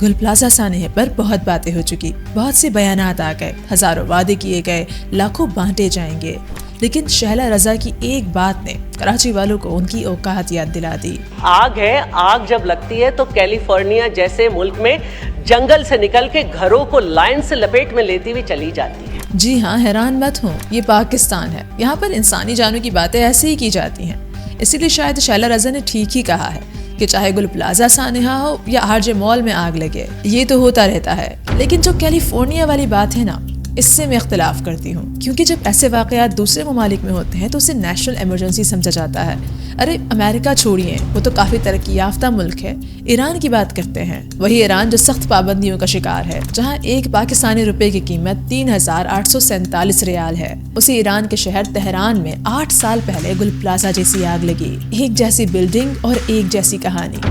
گل plaza سانحے پر بہت باتیں ہو چکی، بہت سے بیانات آ گئے، ہزاروں وعدے کیے گئے، لاکھوں بانٹے جائیں گے، لیکن شہلا رضا کی ایک بات نے کراچی والوں کو ان کی اوقات یاد دلا دی۔ آگ ہے، آگ جب لگتی ہے تو کیلیفورنیا جیسے ملک میں جنگل سے نکل کے گھروں کو لائن سے لپیٹ میں لیتی ہوئی چلی جاتی ہے۔ جی ہاں، حیران مت ہوں، یہ پاکستان ہے، یہاں پر انسانی جانوں کی باتیں ایسے ہی کی جاتی ہیں۔ اسی لیے شاید شہلا رضا نے ٹھیک ہی کہا ہے کہ چاہے گل پلازا سانحہ ہو یا آر مال میں آگ لگے، یہ تو ہوتا رہتا ہے۔ لیکن جو کیلیفورنیا والی بات ہے نا، اس سے میں اختلاف کرتی ہوں، کیونکہ جب ایسے واقعات دوسرے ممالک میں ہوتے ہیں تو اسے نیشنل ایمرجنسی سمجھا جاتا ہے۔ ارے امریکہ چھوڑیے، وہ تو کافی ترقی یافتہ ملک ہے، ایران کی بات کرتے ہیں، وہی ایران جو سخت پابندیوں کا شکار ہے، جہاں ایک پاکستانی روپے کی قیمت 3847 ریال ہے۔ اسی ایران کے شہر تہران میں 8 سال پہلے گل پلازا جیسی آگ لگی، ایک جیسی بلڈنگ اور ایک جیسی کہانی۔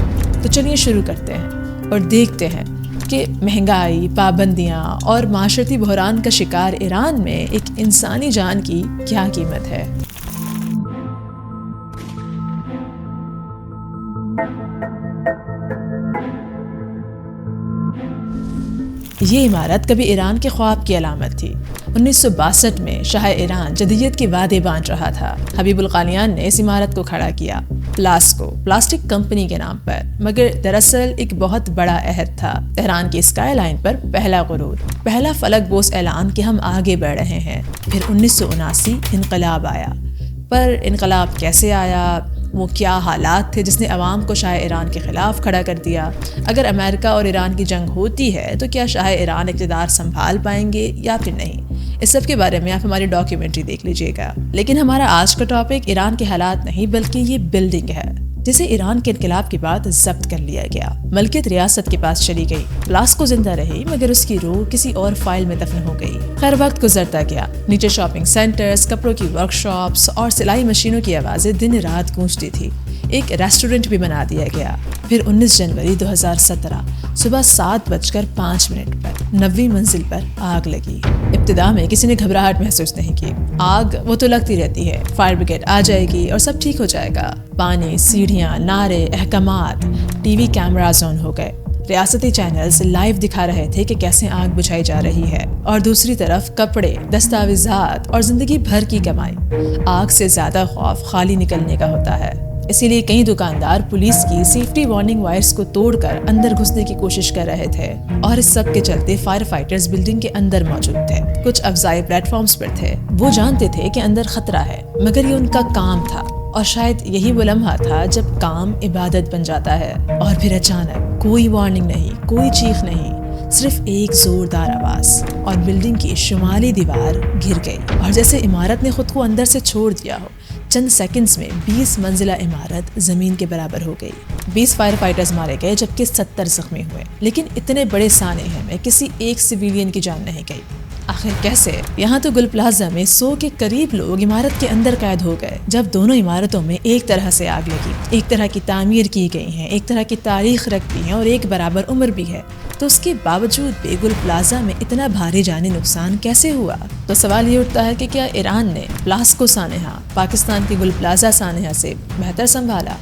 تو چلیے شروع کرتے ہیں اور دیکھتے ہیں کہ مہنگائی، پابندیاں اور معاشرتی بحران کا شکار ایران میں ایک انسانی جان کی کیا قیمت ہے۔ یہ عمارت کبھی ایران کے خواب کی علامت تھی۔ 1962 میں شاہ ایران جدیت کے وعدے بانٹ رہا تھا۔ حبیب القانیان نے اس عمارت کو کھڑا کیا، پلاسکو پلاسٹک کمپنی کے نام پر، مگر دراصل ایک بہت بڑا عہد تھا۔ تہران کی اسکائی لائن پر پہلا غرور، پہلا فلک بوس اعلان کہ ہم آگے بڑھ رہے ہیں۔ پھر 1979 انقلاب آیا۔ پر انقلاب کیسے آیا؟ وہ کیا حالات تھے جس نے عوام کو شاہ ایران کے خلاف کھڑا کر دیا؟ اگر امریکہ اور ایران کی جنگ ہوتی ہے تو کیا شاہ ایران اقتدار سنبھال پائیں گے یا پھر نہیں؟ اس سب کے بارے میں آپ ہماری ڈاکیومنٹری دیکھ لیجئے گا۔ لیکن ہمارا آج کا ٹاپک ایران کے حالات نہیں بلکہ یہ بلڈنگ ہے جسے ایران کے انقلاب کے بعد ضبط کر لیا گیا، ملکیت ریاست کے پاس چلی گئی۔ پلاسکو زندہ رہی مگر اس کی روح کسی اور فائل میں دفن ہو گئی۔ خیر وقت گزرتا گیا، نیچے شاپنگ سینٹرز، کپڑوں کی ورک شاپس اور سلائی مشینوں کی آوازیں دن رات گونجتی تھی۔ ایک ریسٹورنٹ بھی بنا دیا گیا۔ پھر 19 جنوری 2017 صبح 7:05 پر 90ویں منزل پر آگ لگی۔ ابتدا میں کسی نے گھبراہٹ محسوس نہیں کی، آگ وہ تو لگتی رہتی ہے، فائر بریگیڈ آ جائے گی اور سب ٹھیک ہو جائے گا۔ پانی، سیڑھیاں، نعرے، احکامات، ٹی وی کیمراز آن ہو گئے، ریاستی چینلز لائیو دکھا رہے تھے کہ کیسے آگ بجھائی جا رہی ہے، اور دوسری طرف کپڑے، دستاویزات اور زندگی بھر کی کمائی۔ آگ سے زیادہ خوف خالی نکلنے کا ہوتا ہے، اسی لیے کئی دکاندار پولیس کی سیفٹی وارننگ وائرز کو توڑ کر اندر گھسنے کی کوشش کر رہے تھے، اور اس سب کے چلتے فائر فائٹرز بلڈنگ کے اندر موجود تھے، کچھ افزائی پلیٹ فارمز پر تھے۔ وہ جانتے تھے کہ اندر خطرہ ہے مگر یہ ان کا کام تھا، اور شاید یہی وہ لمحہ تھا جب کام عبادت بن جاتا ہے۔ اور پھر اچانک کوئی وارننگ نہیں، کوئی چیخ نہیں، صرف ایک زوردار آواز، اور بلڈنگ کی شمالی دیوار گر گئی، اور جیسے عمارت نے خود کو اندر سے چھوڑ دیا ہو۔ چند سیکنڈز میں 20 منزلہ عمارت زمین کے برابر ہو گئی۔ 20 فائر فائٹرز مارے گئے جبکہ 70 زخمی ہوئے، لیکن اتنے بڑے سانحے میں کسی ایک سویلین کی جان نہیں گئی۔ آخر کیسے؟ یہاں تو گل پلازا میں 100 کے قریب لوگ عمارت کے اندر قید ہو گئے، جب دونوں عمارتوں میں ایک طرح سے آگ لگی، ایک طرح کی تعمیر کی گئی ہیں، ایک طرح کی تاریخ رکھتی ہیں اور ایک برابر عمر بھی ہے، تو اس کے باوجود بھی گل پلازا میں اتنا بھاری جانی نقصان کیسے ہوا؟ تو سوال یہ اٹھتا ہے کہ کیا ایران نے پلاسکو سانحہ پاکستان کے گل پلازا سانحہ سے بہتر سنبھالا؟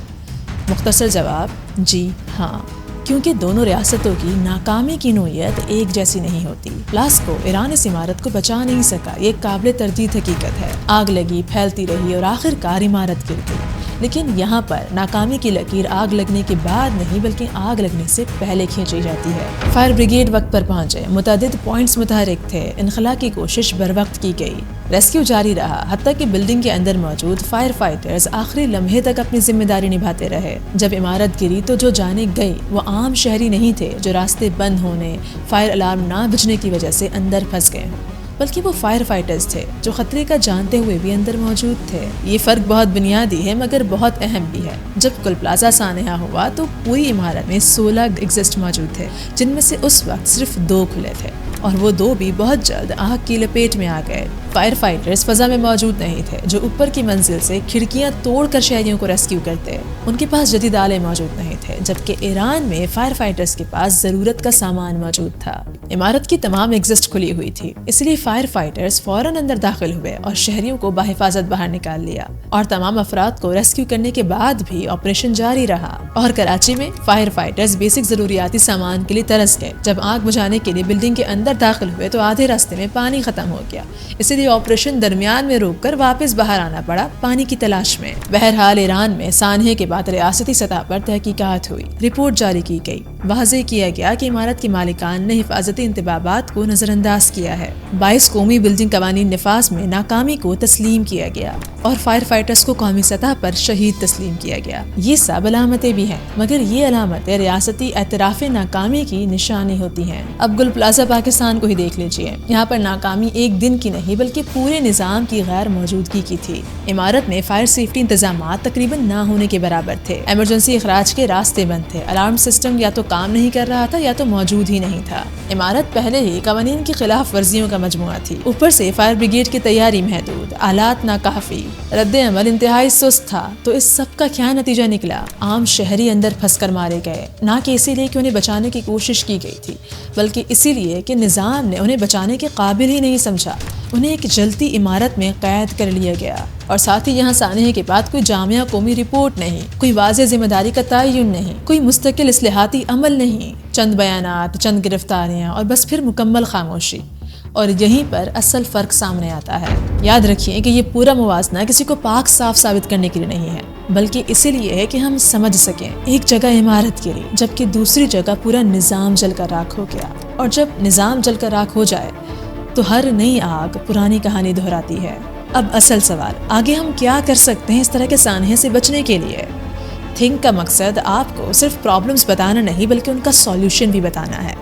مختصر جواب جی ہاں، کیونکہ دونوں ریاستوں کی ناکامی کی نوعیت ایک جیسی نہیں ہوتی۔ پلاسکو ایران اس عمارت کو بچا نہیں سکا، یہ قابل تردید حقیقت ہے۔ آگ لگی، پھیلتی رہی اور آخر کار عمارت گر گئی، لیکن یہاں پر ناکامی کی لکیر آگ لگنے کے بعد نہیں بلکہ آگ لگنے سے پہلے کھینچی جاتی ہے۔ فائر بریگیڈ وقت پر پہنچے، متعدد پوائنٹس متحرک تھے، انخلاء کی کوشش بر وقت کی گئی، ریسکیو جاری رہا، حتیٰ کہ بلڈنگ کے اندر موجود فائر فائٹرز آخری لمحے تک اپنی ذمہ داری نبھاتے رہے۔ جب عمارت گری تو جو جانیں گئی وہ عام شہری نہیں تھے جو راستے بند ہونے، فائر الارم نہ بجنے کی وجہ سے اندر پھنس گئے، بلکہ وہ فائر فائٹرز تھے جو خطرے کا جانتے ہوئے بھی اندر موجود تھے۔ یہ فرق بہت بنیادی ہے مگر بہت اہم بھی ہے۔ جب گل پلازا سانحہ ہوا تو پوری عمارت میں 16 ایگزسٹ موجود تھے، جن میں سے اس وقت صرف 2 کھلے تھے، اور وہ دو بھی بہت جلد آگ کی لپیٹ میں آ گئے۔ فائر فائٹرز فضا میں موجود نہیں تھے جو اوپر کی منزل سے کھڑکیاں توڑ کر شہریوں کو ریسکیو کرتے۔ ان کے پاس جدید آلے موجود نہیں تھے، جبکہ ایران میں فائر فائٹرز کے پاس ضرورت کا سامان موجود تھا۔ عمارت کی تمام ایگزسٹ کھلی ہوئی تھی، اس لیے فائر فائٹرز فوراً اندر داخل ہوئے اور شہریوں کو بحفاظت باہر نکال لیا، اور تمام افراد کو ریسکیو کرنے کے بعد بھی آپریشن جاری رہا۔ اور کراچی میں فائر فائٹرز بیسک ضروریاتی سامان کے لیے ترس گئے۔ جب آگ بجھانے کے لیے بلڈنگ کے اندر داخل ہوئے تو آدھے راستے میں پانی ختم ہو گیا، اسی لیے آپریشن درمیان میں روک کر واپس باہر آنا پڑا پانی کی تلاش میں۔ بہرحال ایران میں سانحے کے بعد ریاستی سطح پر تحقیقات ہوئی، رپورٹ جاری کی گئی، واضح کیا گیا کہ عمارت کے مالکان نے حفاظتی انتباہات کو نظر انداز کیا ہے۔ 22 قومی بلڈنگ قوانین نفاذ میں ناکامی کو تسلیم کیا گیا اور فائر فائٹرز کو قومی سطح پر شہید تسلیم کیا گیا۔ یہ سب علامتیں بھی ہیں، مگر یہ علامتیں ریاستی اعتراف ناکامی کی نشانی ہوتی ہیں۔ اب گل پلازا پاکستان کو ہی دیکھ لیجئے، یہاں پر ناکامی ایک دن کی نہیں بلکہ پورے نظام کی غیر موجودگی کی تھی۔ عمارت میں فائر سیفٹی انتظامات تقریباً نہ ہونے کے برابر تھے، ایمرجنسی اخراج کے راستے بند تھے، الارم سسٹم یا تو کام نہیں کر رہا تھا یا تو موجود ہی نہیں تھا۔ عمارت پہلے ہی قوانین کی خلاف ورزیوں کا مجموعہ تھی، اوپر سے فائر بریگیڈ کی تیاری محدود، آلات ناکافی، رد عمل انتہائی سست تھا۔ تو اس سب کا کیا نتیجہ نکلا؟ عام شہری اندر پھنس کر مارے گئے، نہ کہ اسی لیے کہ انہیں بچانے کی کوشش کی گئی تھی، بلکہ اسی لیے کہ نظام نے انہیں بچانے کے قابل ہی نہیں سمجھا۔ انہیں ایک جلتی عمارت میں قید کر لیا گیا، اور ساتھ ہی یہاں سانحے کے بعد کوئی جامعہ قومی رپورٹ نہیں، کوئی واضح ذمہ داری کا تعین نہیں، کوئی مستقل اصلاحاتی عمل نہیں، چند بیانات، چند گرفتاریاں اور بس پھر مکمل خاموشی۔ اور یہیں پر اصل فرق سامنے آتا ہے۔ یاد رکھیے کہ یہ پورا موازنہ کسی کو پاک صاف ثابت کرنے کے لیے نہیں ہے، بلکہ اسی لیے ہے کہ ہم سمجھ سکیں ایک جگہ عمارت کے لیے جبکہ دوسری جگہ پورا نظام جل کر راکھ ہو گیا، اور جب نظام جل کر راکھ ہو جائے تو ہر نئی آگ پرانی کہانی دہراتی ہے۔ اب اصل سوال، آگے ہم کیا کر سکتے ہیں اس طرح کے سانحے سے بچنے کے لیے؟ تھنک کا مقصد آپ کو صرف پرابلمز بتانا نہیں بلکہ ان کا سولوشن بھی بتانا ہے۔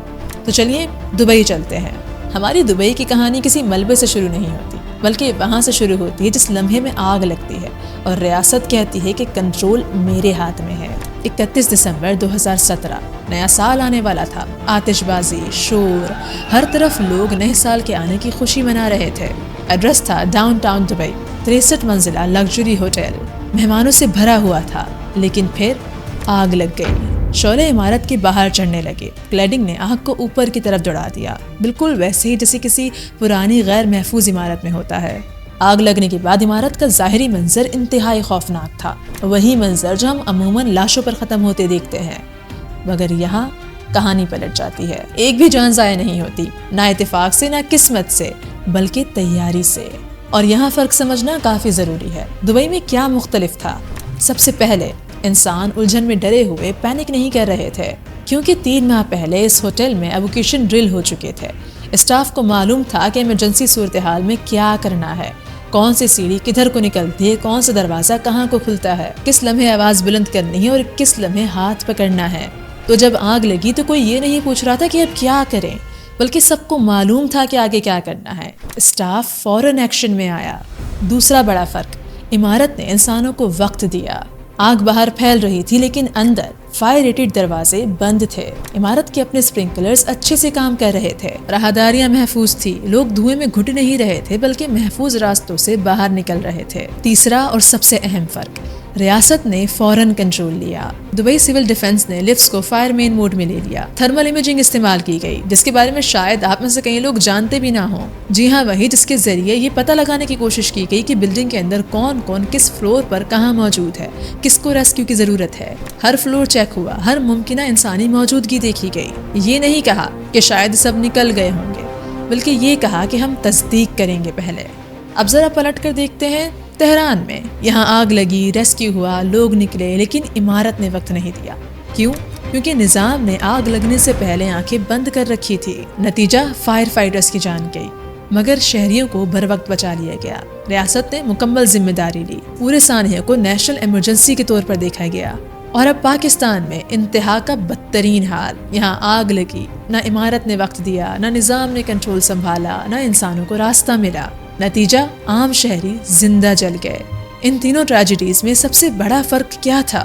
تو چلیے دبئی چلتے ہیں۔ ہماری دبئی کی کہانی کسی ملبے سے شروع نہیں ہوتی بلکہ وہاں سے شروع ہوتی ہے جس لمحے میں آگ لگتی ہے اور ریاست کہتی ہے کہ کنٹرول میرے ہاتھ میں ہے۔ 31 دسمبر 2017 نیا سال آنے والا تھا، آتش بازی، شور، ہر طرف لوگ نئے سال کے آنے کی خوشی منا رہے تھے۔ ایڈریس تھا ڈاؤن ٹاؤن دبئی، 63 منزلہ لگژری ہوٹل، مہمانوں سے بھرا ہوا تھا، لیکن پھر آگ لگ گئی۔ شعلے عمارت کے باہر چڑھنے لگے، کلیڈنگ نے آگ کو اوپر کی طرف دوڑا دیا، بالکل ویسے ہی جیسے کسی پرانی غیر محفوظ عمارت میں ہوتا ہے۔ آگ لگنے کے بعد عمارت کا ظاہری منظر انتہائی خوفناک تھا، وہی منظر جو ہم عموماً لاشوں پر ختم ہوتے دیکھتے ہیں، مگر یہاں کہانی پلٹ جاتی ہے۔ ایک بھی جان ضائع نہیں ہوتی، نہ اتفاق سے نہ قسمت سے بلکہ تیاری سے، اور یہاں فرق سمجھنا کافی ضروری ہے۔ دبئی میں کیا مختلف تھا؟ سب سے پہلے انسان الجھن میں ڈرے ہوئے پینک نہیں کر رہے تھے، کیونکہ 3 ماہ پہلے اس ہوٹل میں ایووکیشن ڈرل ہو چکے تھے۔ اسٹاف کو معلوم تھا کہ ایمرجنسی صورتحال میں کیا کرنا ہے، کون سی سیڑھی کدھر کو نکلتی ہے، کون سا دروازہ کہاں کو کھلتا ہے، کس لمحے آواز بلند کرنی ہے اور کس لمحے ہاتھ پکڑنا ہے۔ تو جب آگ لگی تو کوئی یہ نہیں پوچھ رہا تھا کہ اب کیا کریں، بلکہ سب کو معلوم تھا کہ آگے کیا کرنا ہے۔ اسٹاف فوراً ایکشن میں آیا۔ دوسرا بڑا فرق، عمارت نے انسانوں کو وقت دیا۔ آگ باہر پھیل رہی تھی لیکن اندر فائر ریٹڈ دروازے بند تھے، عمارت کے اپنے اسپرنکلرز اچھے سے کام کر رہے تھے، راہداریاں محفوظ تھی، لوگ دھوئیں میں گھٹ نہیں رہے تھے بلکہ محفوظ راستوں سے باہر نکل رہے تھے۔ تیسرا اور سب سے اہم فرق، ریاست نے فوراً کنٹرول لیا۔ دبئی سول ڈیفنس نے لفٹس کو فائر مین موڈ میں لے لیا، تھرمل امیجنگ استعمال کی گئی جس کے بارے میں شاید آپ میں سے کئی لوگ جانتے بھی نہ ہوں۔ جی ہاں، وہی جس کے ذریعے یہ پتہ لگانے کی کوشش کی گئی کہ بلڈنگ کے اندر کون کون کس فلور پر کہاں موجود ہے، کس کو ریسکیو کی ضرورت ہے۔ ہر فلور چیک ہوا، ہر ممکنہ انسانی موجودگی دیکھی گئی۔ یہ نہیں کہا کہ شاید سب نکل گئے ہوں گے، بلکہ یہ کہا کہ ہم تصدیق کریں گے پہلے۔ اب ذرا پلٹ کر دیکھتے ہیں تہران میں، یہاں آگ لگی، ریسکیو ہوا، لوگ نکلے، لیکن عمارت نے وقت نہیں دیا۔ کیوں؟ کیونکہ نظام نے آگ لگنے سے پہلے آنکھیں بند کر رکھی تھی۔ نتیجہ فائر فائٹرز کی جان گئی، مگر شہریوں کو بر وقت بچا لیا گیا۔ ریاست نے مکمل ذمہ داری لی، پورے سانحے کو نیشنل ایمرجنسی کے طور پر دیکھا گیا۔ اور اب پاکستان میں انتہا کا بدترین حال، یہاں آگ لگی، نہ عمارت نے وقت دیا، نہ نظام نے کنٹرول سنبھالا، نہ انسانوں کو راستہ ملا۔ نتیجہ عام شہری زندہ جل گئے۔ ان تینوں ٹریجڈیز میں سب سے بڑا فرق کیا تھا؟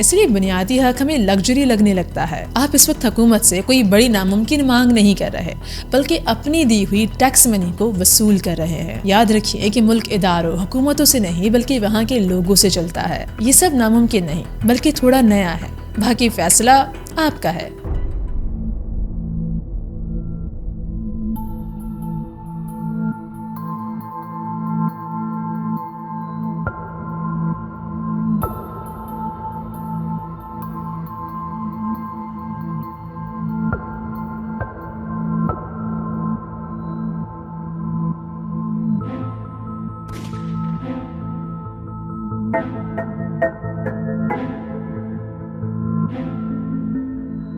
اس لیے بنیادی حق ہمیں لگژری لگنے لگتا ہے۔ آپ اس وقت حکومت سے کوئی بڑی ناممکن مانگ نہیں کر رہے بلکہ اپنی دی ہوئی ٹیکس منی کو وصول کر رہے ہیں۔ یاد رکھیے کہ ملک اداروں حکومتوں سے نہیں بلکہ وہاں کے لوگوں سے چلتا ہے۔ یہ سب ناممکن نہیں بلکہ تھوڑا نیا ہے، باقی فیصلہ آپ کا ہے۔